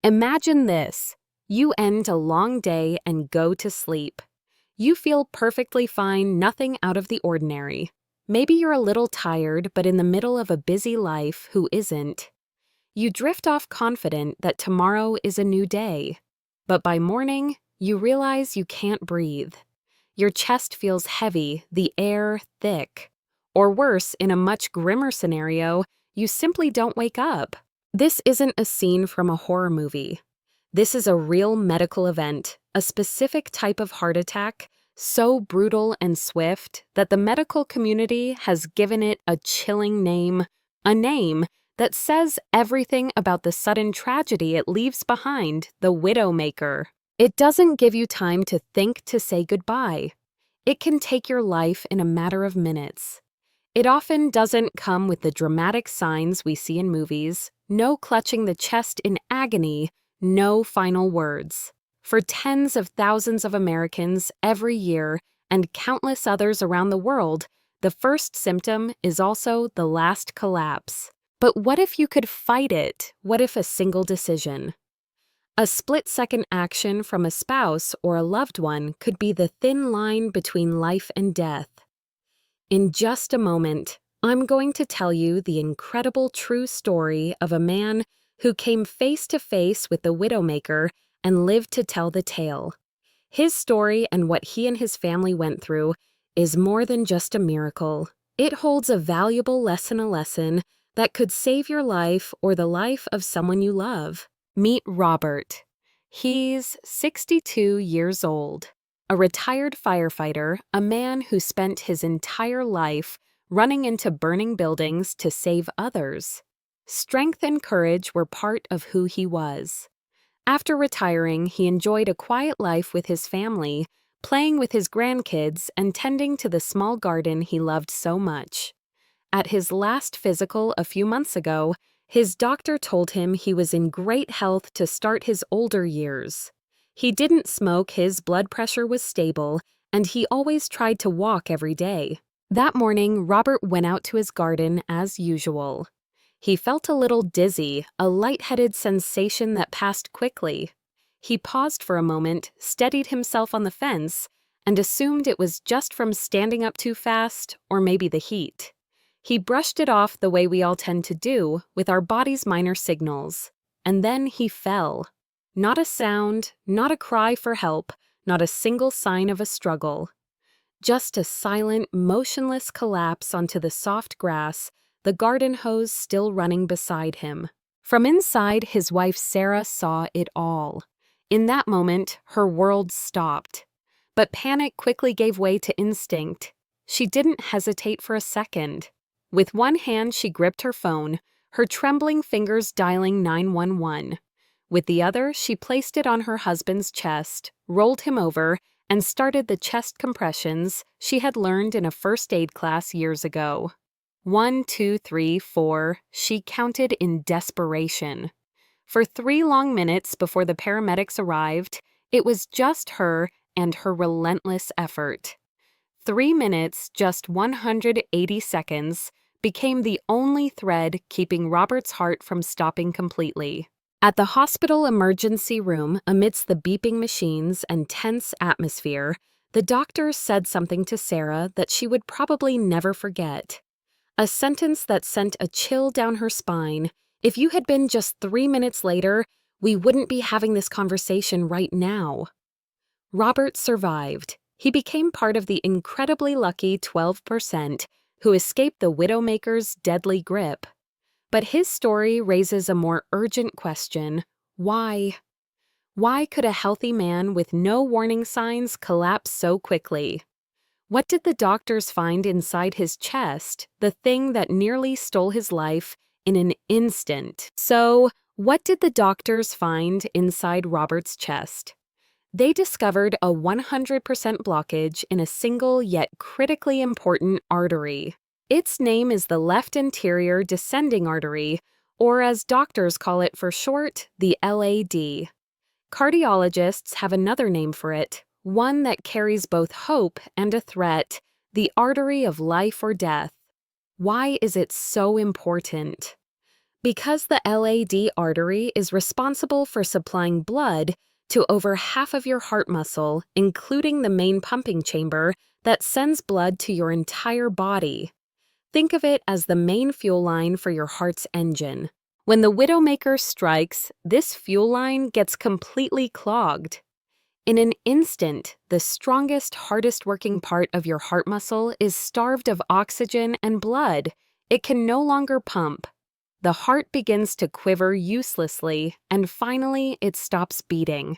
Imagine this. You end a long day and go to sleep. You feel perfectly fine, nothing out of the ordinary. Maybe you're a little tired, but in the middle of a busy life, who isn't? You drift off confident that tomorrow is a new day. But by morning, you realize you can't breathe. Your chest feels heavy, the air thick. Or worse, in a much grimmer scenario, you simply don't wake up. This isn't a scene from a horror movie. This is a real medical event, a specific type of heart attack, so brutal and swift that the medical community has given it a chilling name, a name that says everything about the sudden tragedy it leaves behind, the widowmaker. It doesn't give you time to think to say goodbye. It can take your life in a matter of minutes. It often doesn't come with the dramatic signs we see in movies, no clutching the chest in agony, no final words. For tens of thousands of Americans every year and countless others around the world, the first symptom is also the last collapse. But what if you could fight it? What if a single decision? A split-second action from a spouse or a loved one could be the thin line between life and death. In just a moment, I'm going to tell you the incredible true story of a man who came face to face with the widowmaker and lived to tell the tale. His story and what he and his family went through is more than just a miracle. It holds a valuable lesson that could save your life or the life of someone you love. Meet Robert. He's 62 years old. A retired firefighter, a man who spent his entire life running into burning buildings to save others. Strength and courage were part of who he was. After retiring, he enjoyed a quiet life with his family, playing with his grandkids and tending to the small garden he loved so much. At his last physical a few months ago, his doctor told him he was in great health to start his older years. He didn't smoke, his blood pressure was stable, and he always tried to walk every day. That morning, Robert went out to his garden as usual. He felt a little dizzy, a lightheaded sensation that passed quickly. He paused for a moment, steadied himself on the fence, and assumed it was just from standing up too fast, or maybe the heat. He brushed it off the way we all tend to do, with our body's minor signals. And then he fell. Not a sound, not a cry for help, not a single sign of a struggle. Just a silent, motionless collapse onto the soft grass, the garden hose still running beside him. From inside, his wife Sarah saw it all. In that moment, her world stopped. But panic quickly gave way to instinct. She didn't hesitate for a second. With one hand, she gripped her phone, her trembling fingers dialing 911. With the other, she placed it on her husband's chest, rolled him over, and started the chest compressions she had learned in a first aid class years ago. 1, 2, 3, 4, she counted in desperation. For 3 long minutes before the paramedics arrived, it was just her and her relentless effort. 3 minutes, just 180 seconds, became the only thread keeping Robert's heart from stopping completely. At the hospital emergency room, amidst the beeping machines and tense atmosphere, the doctor said something to Sarah that she would probably never forget. A sentence that sent a chill down her spine. If you had been just 3 minutes later, we wouldn't be having this conversation right now. Robert survived. He became part of the incredibly lucky 12% who escaped the widowmaker's deadly grip. But his story raises a more urgent question: why? Why could a healthy man with no warning signs collapse so quickly? What did the doctors find inside his chest, the thing that nearly stole his life in an instant? So, what did the doctors find inside Robert's chest? They discovered a 100% blockage in a single yet critically important artery. Its name is the left anterior descending artery, or as doctors call it for short, the LAD. Cardiologists have another name for it, one that carries both hope and a threat, the artery of life or death. Why is it so important? Because the LAD artery is responsible for supplying blood to over half of your heart muscle, including the main pumping chamber that sends blood to your entire body. Think of it as the main fuel line for your heart's engine. When the widowmaker strikes, this fuel line gets completely clogged. In an instant, the strongest, hardest working part of your heart muscle is starved of oxygen and blood. It can no longer pump. The heart begins to quiver uselessly, and finally it stops beating.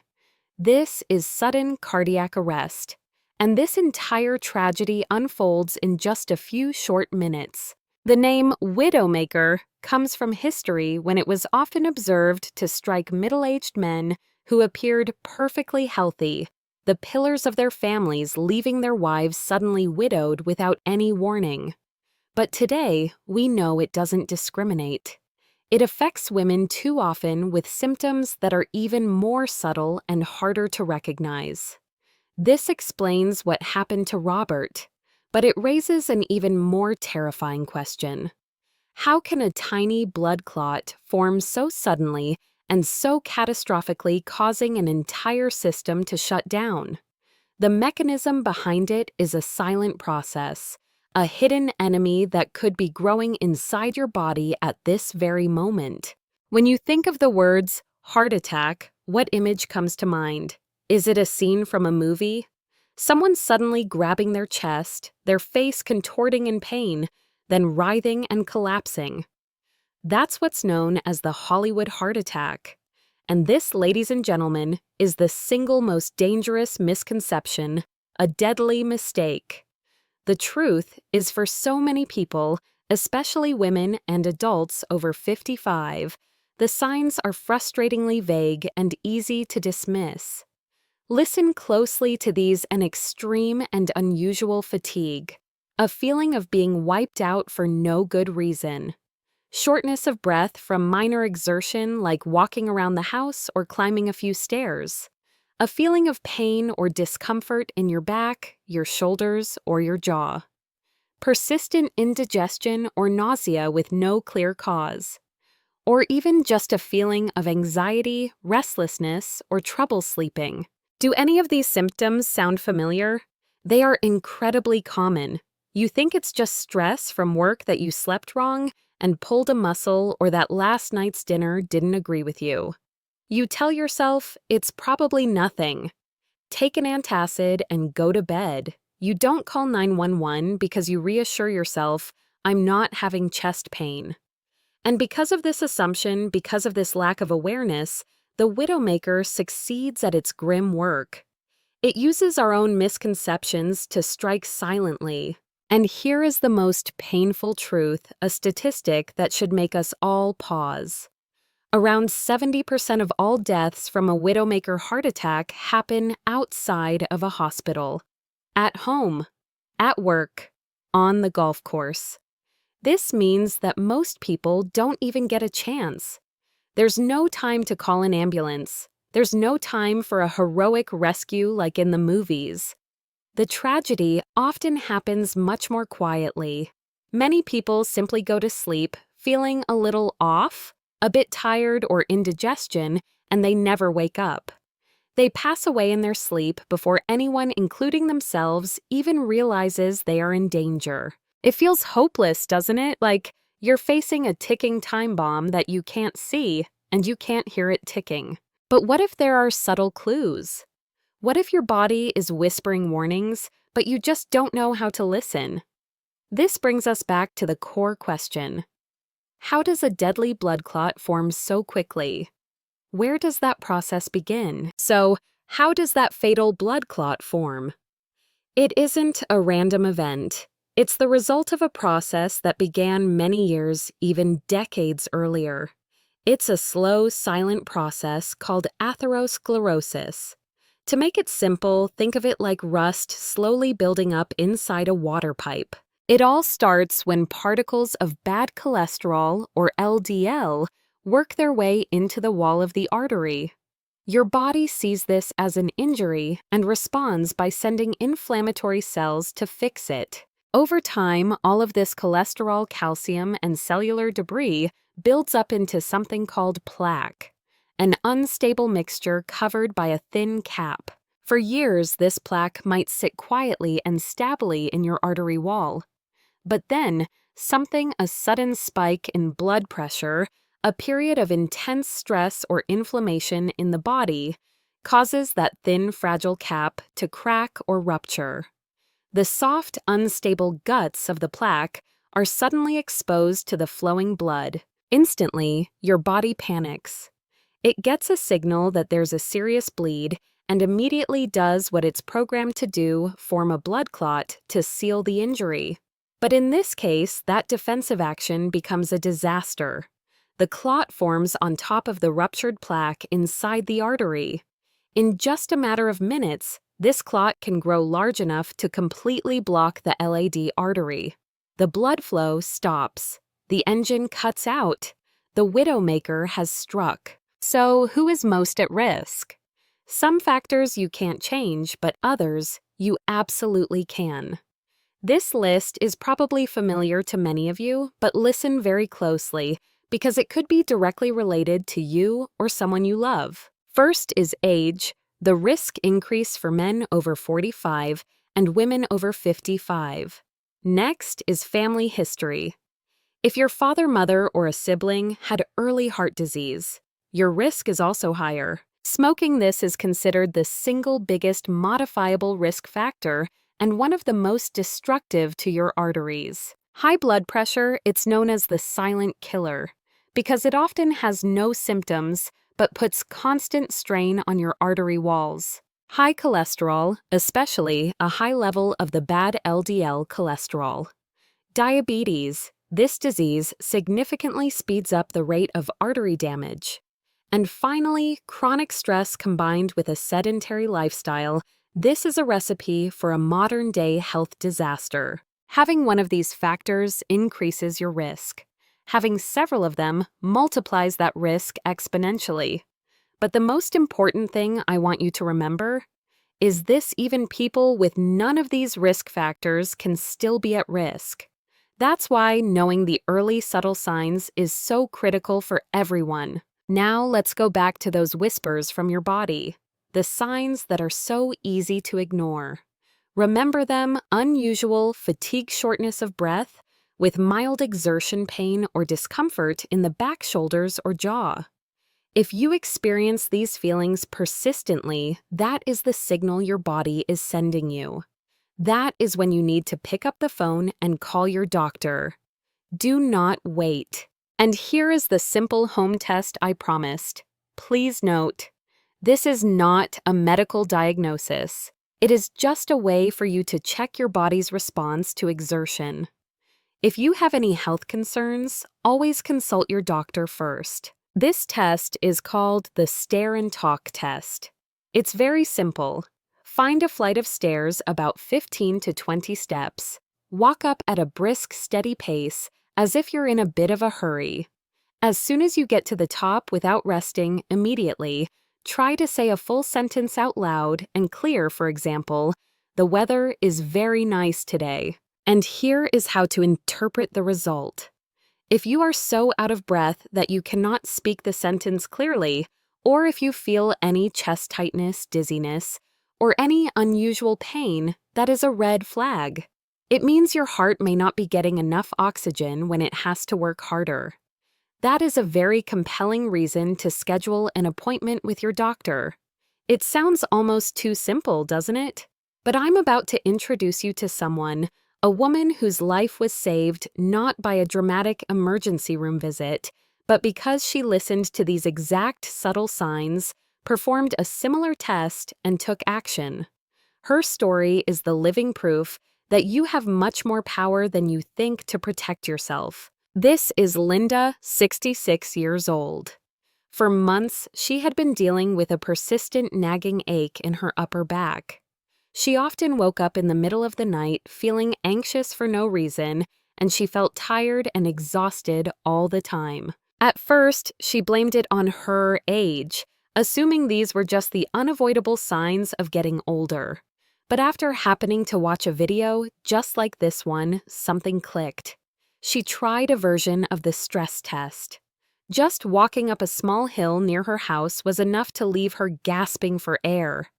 This is sudden cardiac arrest, and this entire tragedy unfolds in just a few short minutes. The name widowmaker comes from history when it was often observed to strike middle-aged men who appeared perfectly healthy, the pillars of their families leaving their wives suddenly widowed without any warning. But today, we know it doesn't discriminate. It affects women too often with symptoms that are even more subtle and harder to recognize. This explains what happened to Robert, but it raises an even more terrifying question. How can a tiny blood clot form so suddenly and so catastrophically, causing an entire system to shut down? The mechanism behind it is a silent process, a hidden enemy that could be growing inside your body at this very moment. When you think of the words heart attack, what image comes to mind? Is it a scene from a movie? Someone suddenly grabbing their chest, their face contorting in pain, then writhing and collapsing. That's what's known as the Hollywood heart attack. And this, ladies and gentlemen, is the single most dangerous misconception, a deadly mistake. The truth is, for so many people, especially women and adults over 55, the signs are frustratingly vague and easy to dismiss. Listen closely to these: an extreme and unusual fatigue, a feeling of being wiped out for no good reason, shortness of breath from minor exertion like walking around the house or climbing a few stairs, a feeling of pain or discomfort in your back, your shoulders, or your jaw, persistent indigestion or nausea with no clear cause, or even just a feeling of anxiety, restlessness, or trouble sleeping. Do any of these symptoms sound familiar? They are incredibly common. You think it's just stress from work, that you slept wrong and pulled a muscle, or that last night's dinner didn't agree with you. You tell yourself it's probably nothing. Take an antacid and go to bed. You don't call 911 because you reassure yourself, I'm not having chest pain. And because of this assumption, because of this lack of awareness, the widowmaker succeeds at its grim work. It uses our own misconceptions to strike silently. And here is the most painful truth, a statistic that should make us all pause. Around 70% of all deaths from a widowmaker heart attack happen outside of a hospital, at home, at work, on the golf course. This means that most people don't even get a chance. There's no time to call an ambulance. There's no time for a heroic rescue like in the movies. The tragedy often happens much more quietly. Many people simply go to sleep feeling a little off, a bit tired or indigestion, and they never wake up. They pass away in their sleep before anyone, including themselves, even realizes they are in danger. It feels hopeless, doesn't it? Like you're facing a ticking time bomb that you can't see, and you can't hear it ticking. But what if there are subtle clues? What if your body is whispering warnings, but you just don't know how to listen? This brings us back to the core question. How does a deadly blood clot form so quickly? Where does that process begin? So, how does that fatal blood clot form? It isn't a random event. It's the result of a process that began many years, even decades earlier. It's a slow, silent process called atherosclerosis. To make it simple, think of it like rust slowly building up inside a water pipe. It all starts when particles of bad cholesterol, or LDL, work their way into the wall of the artery. Your body sees this as an injury and responds by sending inflammatory cells to fix it. Over time, all of this cholesterol, calcium, and cellular debris builds up into something called plaque, an unstable mixture covered by a thin cap. For years, this plaque might sit quietly and stably in your artery wall. But then, a sudden spike in blood pressure, a period of intense stress or inflammation in the body, causes that thin, fragile cap to crack or rupture. The soft, unstable guts of the plaque are suddenly exposed to the flowing blood. Instantly, your body panics. It gets a signal that there's a serious bleed and immediately does what it's programmed to do, form a blood clot to seal the injury. But in this case, that defensive action becomes a disaster. The clot forms on top of the ruptured plaque inside the artery. In just a matter of minutes, this clot can grow large enough to completely block the LAD artery. The blood flow stops. The engine cuts out. The widowmaker has struck. So, who is most at risk? Some factors you can't change, but others you absolutely can. This list is probably familiar to many of you, but listen very closely because it could be directly related to you or someone you love. First is age, the risk increase for men over 45 and women over 55. Next is family history. If your father, mother, or a sibling had early heart disease, your risk is also higher. Smoking this is considered the single biggest modifiable risk factor and one of the most destructive to your arteries. High blood pressure, it's known as the silent killer, because it often has no symptoms but puts constant strain on your artery walls. High cholesterol, especially a high level of the bad LDL cholesterol. Diabetes, this disease significantly speeds up the rate of artery damage. And finally, chronic stress combined with a sedentary lifestyle. This is a recipe for a modern-day health disaster. Having one of these factors increases your risk. Having several of them multiplies that risk exponentially. But the most important thing I want you to remember is even people with none of these risk factors can still be at risk. That's why knowing the early subtle signs is so critical for everyone. Now let's go back to those whispers from your body. The signs that are so easy to ignore. Remember them: unusual fatigue, shortness of breath, with mild exertion pain or discomfort in the back, shoulders, or jaw. If you experience these feelings persistently, that is the signal your body is sending you. That is when you need to pick up the phone and call your doctor. Do not wait. And here is the simple home test I promised. Please note, this is not a medical diagnosis. It is just a way for you to check your body's response to exertion. If you have any health concerns, always consult your doctor first. This test is called the Stare and Talk test. It's very simple. Find a flight of stairs about 15 to 20 steps. Walk up at a brisk, steady pace, as if you're in a bit of a hurry. As soon as you get to the top without resting immediately, try to say a full sentence out loud and clear. For example, "The weather is very nice today." And here is how to interpret the result. If you are so out of breath that you cannot speak the sentence clearly, or if you feel any chest tightness, dizziness, or any unusual pain, that is a red flag. It means your heart may not be getting enough oxygen when it has to work harder. That is a very compelling reason to schedule an appointment with your doctor. It sounds almost too simple, doesn't it? But I'm about to introduce you to someone, a woman whose life was saved not by a dramatic emergency room visit, but because she listened to these exact subtle signs, performed a similar test, and took action. Her story is the living proof that you have much more power than you think to protect yourself. This is Linda, 66 years old. For months, she had been dealing with a persistent nagging ache in her upper back. She often woke up in the middle of the night feeling anxious for no reason, and she felt tired and exhausted all the time. At first, she blamed it on her age, assuming these were just the unavoidable signs of getting older. But after happening to watch a video just like this one, something clicked. She tried a version of the stress test. Just walking up a small hill near her house was enough to leave her gasping for air.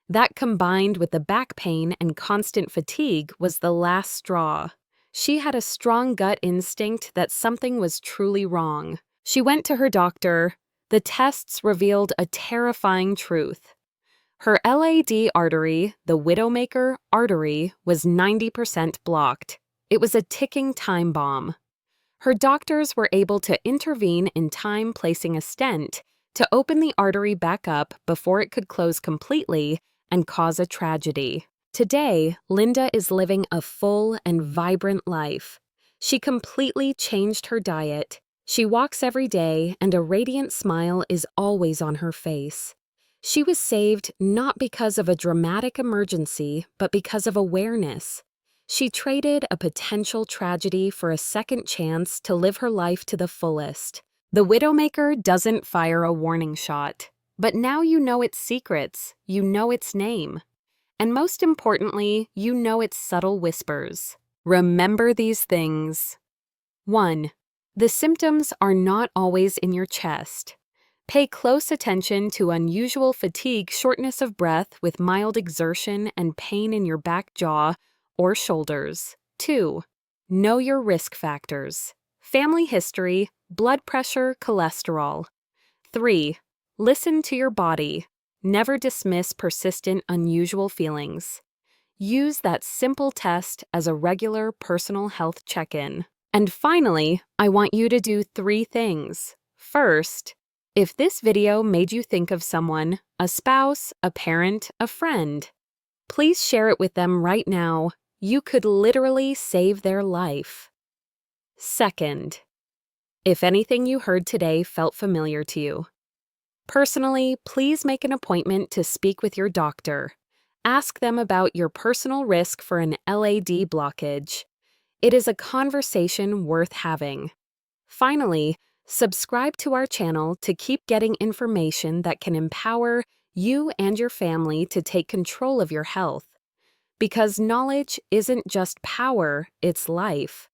That combined with the back pain and constant fatigue was the last straw. She had a strong gut instinct that something was truly wrong. She went to her doctor. The tests revealed a terrifying truth. Her LAD artery, the widowmaker artery, was 90% blocked. It was a ticking time bomb. Her doctors were able to intervene in time, placing a stent to open the artery back up before it could close completely and cause a tragedy. Today, Linda is living a full and vibrant life. She completely changed her diet. She walks every day, and a radiant smile is always on her face. She was saved not because of a dramatic emergency, but because of awareness. She traded a potential tragedy for a second chance to live her life to the fullest. The Widowmaker doesn't fire a warning shot, but now you know its secrets, you know its name. And most importantly, you know its subtle whispers. Remember these things. 1. The symptoms are not always in your chest. Pay close attention to unusual fatigue, shortness of breath with mild exertion and pain in your back jaw or shoulders. 2. Know your risk factors. Family history, blood pressure, cholesterol. 3. Listen to your body. Never dismiss persistent, unusual feelings. Use that simple test as a regular personal health check-in. And finally, I want you to do 3 things. First, if this video made you think of someone, a spouse, a parent, a friend, please share it with them right now. You could literally save their life. Second, if anything you heard today felt familiar to you, personally, please make an appointment to speak with your doctor. Ask them about your personal risk for an LAD blockage. It is a conversation worth having. Finally, subscribe to our channel to keep getting information that can empower you and your family to take control of your health. Because knowledge isn't just power, it's life.